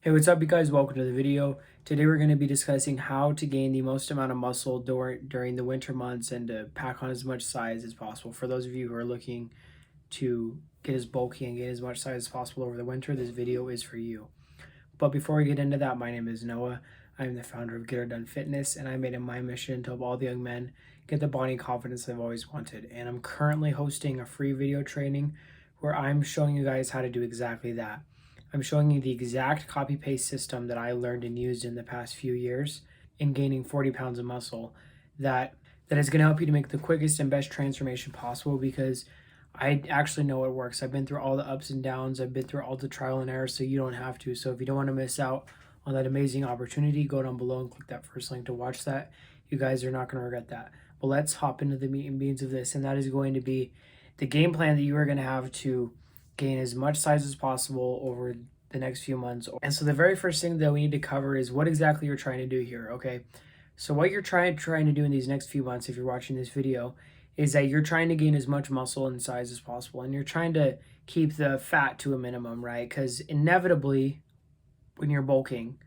Hey, what's up, you guys? Welcome to the video. Today we're going to be discussing how to gain the most amount of muscle during the winter months and to pack on as much size as possible. For those of you who are looking to get as bulky and gain as much size as possible over the winter, this video is for you. But before we get into that, my name is Noah. I'm the founder of Get It Done Fitness, and I made it my mission to help all the young men get the body confidence they've always wanted. And I'm currently hosting a free video training where I'm showing you guys how to do exactly that. I'm showing you the exact copy paste system that I learned and used in the past few years in gaining 40 pounds of muscle that is going to help you to make the quickest and best transformation possible because I actually know it works. I've been through all the ups and downs. I've been through all the trial and error, so you don't have to. So if you don't want to miss out on that amazing opportunity, go down below and click that first link to watch that. You guys are not going to regret that. But let's hop into the meat and beans of this, and that is going to be the game plan that you are going to have to gain as much size as possible over the next few months. And so the very first thing that we need to cover is what exactly you're trying to do here, okay? So what you're trying to do in these next few months, if you're watching this video, is that you're trying to gain as much muscle and size as possible, and you're trying to keep the fat to a minimum, right? Because inevitably, when you're bulking,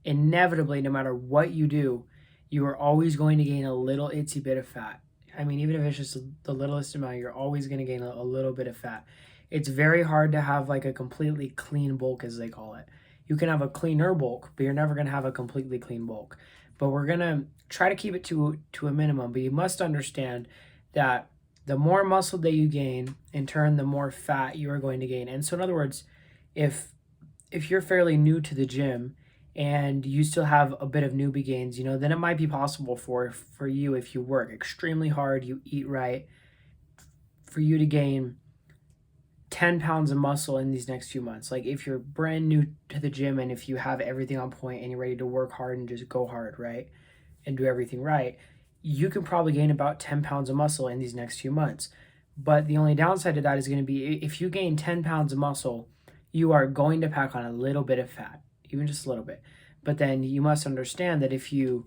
inevitably, no matter what you do, you are always going to gain a little itsy bit of fat. I mean, even if it's just the littlest amount, you're always going to gain a little bit of fat. It's very hard to have like a completely clean bulk, as they call it. You can have a cleaner bulk, but you're never going to have a completely clean bulk. But we're going to try to keep it to a minimum. But you must understand that the more muscle that you gain, in turn, the more fat you are going to gain. And so, in other words, if you're fairly new to the gym and you still have a bit of newbie gains, then it might be possible for you, if you work extremely hard, you eat right, for you to gain 10 pounds of muscle in these next few months. Like if you're brand new to the gym and if you have everything on point and you're ready to work hard and just go hard, right? And do everything right, you can probably gain about 10 pounds of muscle in these next few months. But the only downside to that is going to be if you gain 10 pounds of muscle, you are going to pack on a little bit of fat, even just a little bit. But then you must understand that if you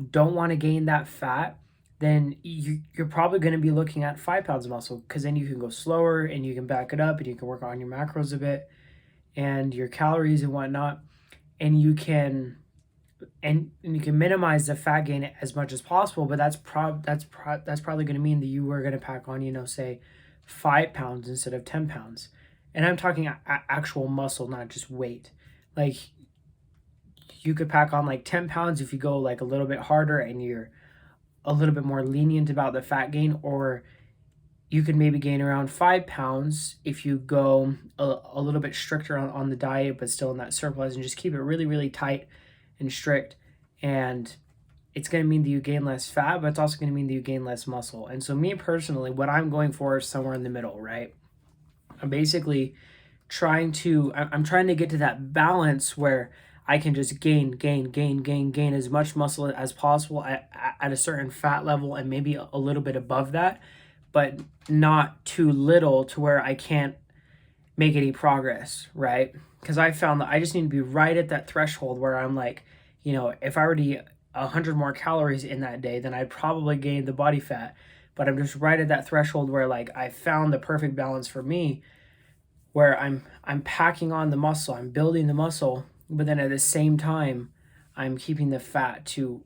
don't want to gain that fat, then you're probably going to be looking at 5 pounds of muscle, because then you can go slower and you can back it up and you can work on your macros a bit and your calories and whatnot, and you can minimize the fat gain as much as possible. But that's probably going to mean that you are going to pack on, say 5 pounds instead of 10 pounds. And I'm talking actual muscle, not just weight. Like you could pack on like 10 pounds if you go like a little bit harder and you're a little bit more lenient about the fat gain, or you could maybe gain around 5 pounds if you go a little bit stricter on the diet, but still in that surplus, and just keep it really, really tight and strict. And it's going to mean that you gain less fat, but it's also going to mean that you gain less muscle. And so, me personally, what I'm going for is somewhere in the middle, right? I'm basically I'm trying to get to that balance where I can just gain as much muscle as possible at a certain fat level and maybe a little bit above that, but not too little to where I can't make any progress, right? Because I found that I just need to be right at that threshold where I'm like, if I were to eat 100 more calories in that day, then I'd probably gain the body fat. But I'm just right at that threshold where like I found the perfect balance for me, where I'm packing on the muscle, I'm building the muscle, but then at the same time, I'm keeping the fat to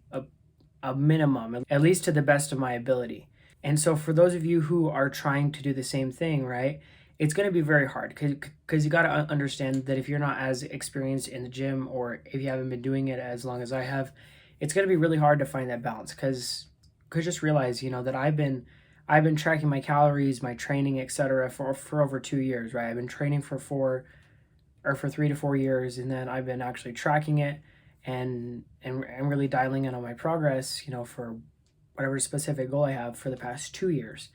a minimum, at least to the best of my ability. And so for those of you who are trying to do the same thing, right, it's going to be very hard because you got to understand that if you're not as experienced in the gym, or if you haven't been doing it as long as I have, it's going to be really hard to find that balance. Because just realize, that I've been tracking my calories, my training, etc. for over 2 years, right? I've been training for 3 to 4 years, and then I've been actually tracking it and really dialing in on my progress, for whatever specific goal I have for the past 2 years.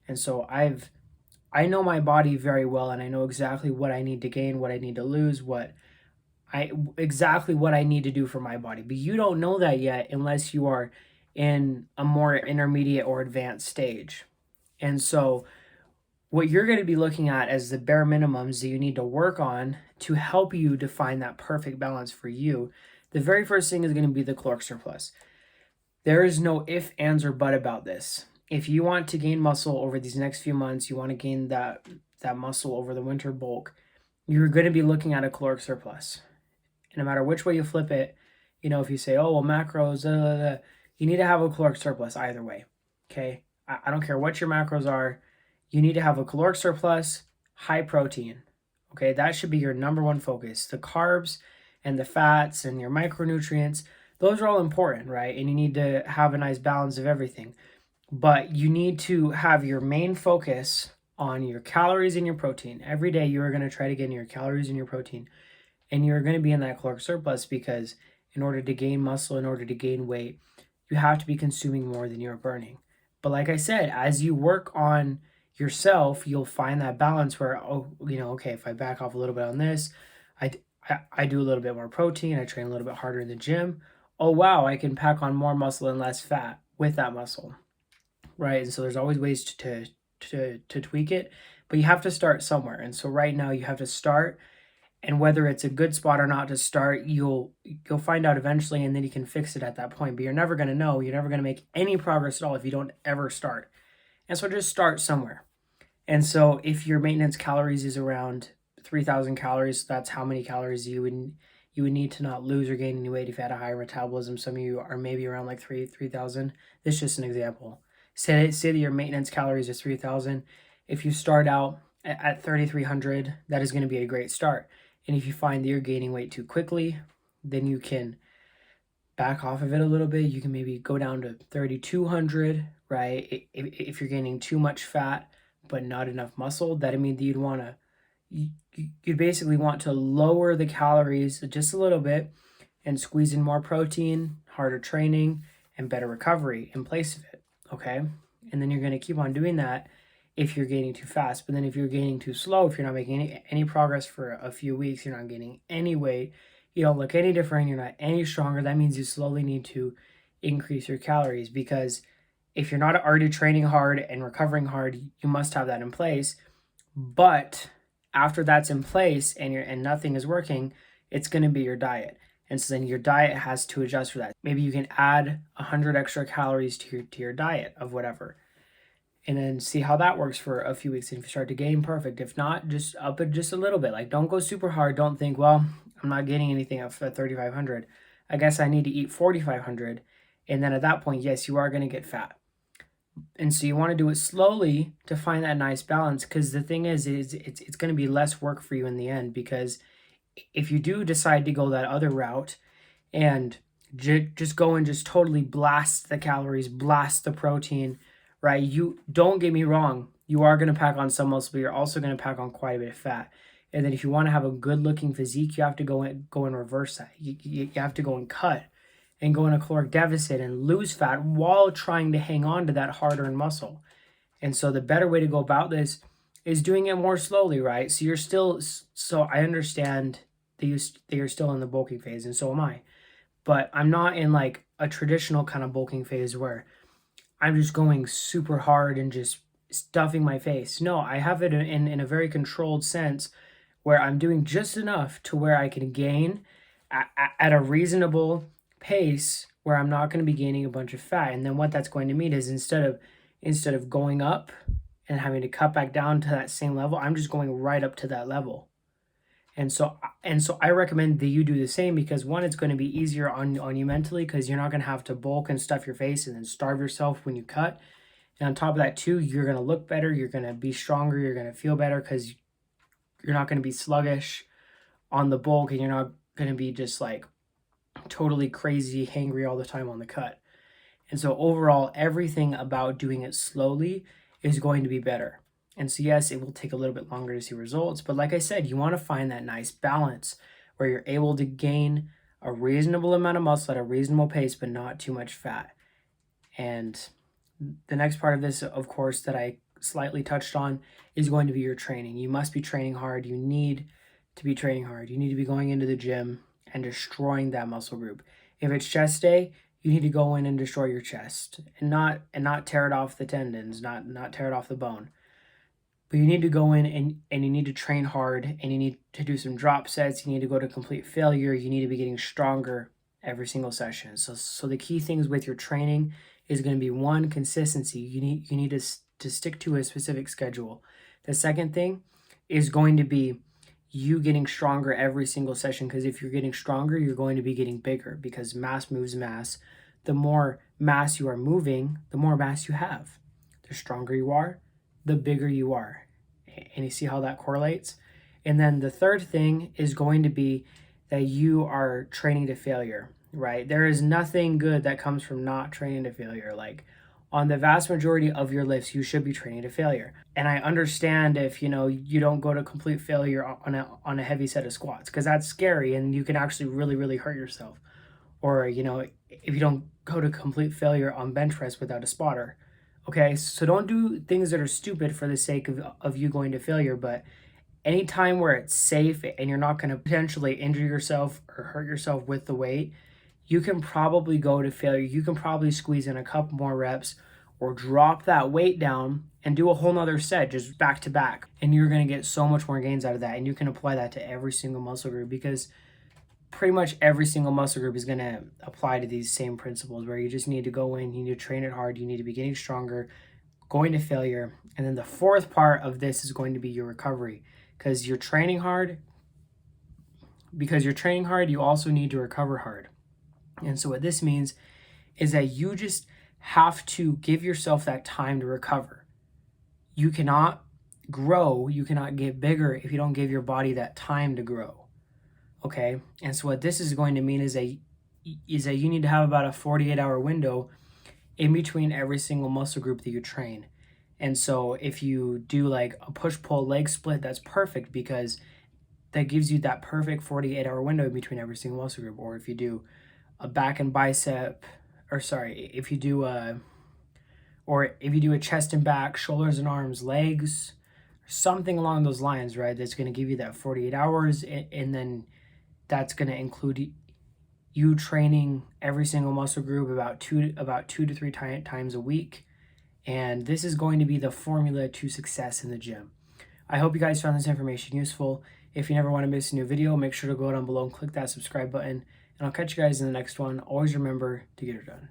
And so I know my body very well, and I know exactly what I need to gain, what I need to lose, exactly what I need to do for my body. But you don't know that yet unless you are in a more intermediate or advanced stage. And so what you're going to be looking at as the bare minimums that you need to work on to help you define that perfect balance for you, the very first thing is going to be the caloric surplus. There is no if, ands, or but about this. If you want to gain muscle over these next few months, you want to gain that muscle over the winter bulk, you're going to be looking at a caloric surplus. And no matter which way you flip it, if you say, oh, well, macros, you need to have a caloric surplus either way. Okay. I don't care what your macros are. You need to have a caloric surplus, high protein. Okay. That should be your number one focus. The carbs and the fats and your micronutrients, those are all important, right? And you need to have a nice balance of everything. But you need to have your main focus on your calories and your protein. Every day you are going to try to get in your calories and your protein. And you're going to be in that caloric surplus because in order to gain muscle, in order to gain weight, you have to be consuming more than you're burning. But like I said, as you work on yourself, you'll find that balance where, okay, if I back off a little bit on this, I do a little bit more protein, I train a little bit harder in the gym. Oh, wow, I can pack on more muscle and less fat with that muscle, right? And so there's always ways to tweak it, but you have to start somewhere. And so right now you have to start, and whether it's a good spot or not to start, you'll find out eventually, and then you can fix it at that point. But you're never going to know. You're never going to make any progress at all if you don't ever start. And so just start somewhere. And so if your maintenance calories is around 3,000 calories, that's how many calories you would need to not lose or gain any weight if you had a higher metabolism. Some of you are maybe around like 3,000. This is just an example. Say that your maintenance calories is 3,000. If you start out at 3,300, that is going to be a great start. And if you find that you're gaining weight too quickly, then you can back off of it a little bit. You can maybe go down to 3,200, right? If you're gaining too much fat but not enough muscle, that means that you'd basically want to lower the calories just a little bit and squeeze in more protein, harder training, and better recovery in place of it, okay? And then you're going to keep on doing that if you're gaining too fast. But then if you're gaining too slow, if you're not making any progress for a few weeks, you're not gaining any weight, you don't look any different, you're not any stronger, that means you slowly need to increase your calories, because if you're not already training hard and recovering hard, you must have that in place. But after that's in place and nothing is working, it's going to be your diet. And so then your diet has to adjust for that. Maybe you can add 100 extra calories to your diet of whatever, and then see how that works for a few weeks. And if you start to gain, perfect. If not, just up it just a little bit. Like, don't go super hard. Don't think, well, I'm not gaining anything at 3,500. I guess I need to eat 4,500. And then at that point, yes, you are going to get fat. And so you want to do it slowly to find that nice balance, because the thing is it's going to be less work for you in the end. Because if you do decide to go that other route and just go and just totally blast the calories, blast the protein, right? You don't get me wrong, you are going to pack on some muscle, but you're also going to pack on quite a bit of fat. And then if you want to have a good looking physique, you have to go and reverse that. You have to go and cut and go in a caloric deficit and lose fat while trying to hang on to that hard-earned muscle. And so the better way to go about this is doing it more slowly, right? So I understand that you're still in the bulking phase, and so am I. But I'm not in like a traditional kind of bulking phase where I'm just going super hard and just stuffing my face. No, I have it in a very controlled sense where I'm doing just enough to where I can gain at a reasonable pace where I'm not going to be gaining a bunch of fat. And then what that's going to mean is instead of going up and having to cut back down to that same level, I'm just going right up to that level. And so I recommend that you do the same, because one, it's going to be easier on you mentally, because you're not going to have to bulk and stuff your face and then starve yourself when you cut. And on top of that too, you're going to look better, you're going to be stronger, you're going to feel better, because you're not going to be sluggish on the bulk, and you're not going to be just like totally crazy hangry all the time on the cut. And so overall, everything about doing it slowly is going to be better. And so yes, it will take a little bit longer to see results, but like I said, you want to find that nice balance where you're able to gain a reasonable amount of muscle at a reasonable pace, but not too much fat. And the next part of this, of course, that I slightly touched on is going to be your training. You must be training hard. You need to be training hard. You need to be going into the gym and destroying that muscle group. If it's chest day, you need to go in and destroy your chest and not tear it off the tendons, not tear it off the bone. But you need to go in and you need to train hard, and you need to do some drop sets. You need to go to complete failure. You need to be getting stronger every single session. So the key things with your training is going to be, one, consistency. You need to stick to a specific schedule. The second thing is going to be you getting stronger every single session, because if you're getting stronger, you're going to be getting bigger, because mass moves mass. The more mass you are moving, the more mass you have. The stronger you are, the bigger you are. And you see how that correlates? And then the third thing is going to be that you are training to failure, right? There is nothing good that comes from not training to failure. Like, on the vast majority of your lifts, you should be training to failure. And I understand if, you don't go to complete failure on a heavy set of squats, because that's scary and you can actually really, really hurt yourself. Or, if you don't go to complete failure on bench press without a spotter. Okay, so don't do things that are stupid for the sake of you going to failure, but anytime where it's safe and you're not going to potentially injure yourself or hurt yourself with the weight, you can probably go to failure. You can probably squeeze in a couple more reps or drop that weight down and do a whole nother set just back to back. And you're going to get so much more gains out of that. And you can apply that to every single muscle group, because pretty much every single muscle group is going to apply to these same principles, where you just need to go in, you need to train it hard, you need to be getting stronger, going to failure. And then the fourth part of this is going to be your recovery, because you're training hard. Because you're training hard, you also need to recover hard. And so what this means is that you just have to give yourself that time to recover. You cannot grow, you cannot get bigger if you don't give your body that time to grow. Okay? And so what this is going to mean is that you need to have about a 48-hour window in between every single muscle group that you train. And so if you do like a push-pull leg split, that's perfect, because that gives you that perfect 48-hour window in between every single muscle group. Or if you do a back and bicep, if you do a chest and back, shoulders and arms, legs, something along those lines, right? That's going to give you that 48 hours. And then that's going to include you training every single muscle group about two to three times a week. And this is going to be the formula to success in the gym. I hope you guys found this information useful. If you never want to miss a new video, make sure to go down below and click that subscribe button. And I'll catch you guys in the next one. Always remember to get it done.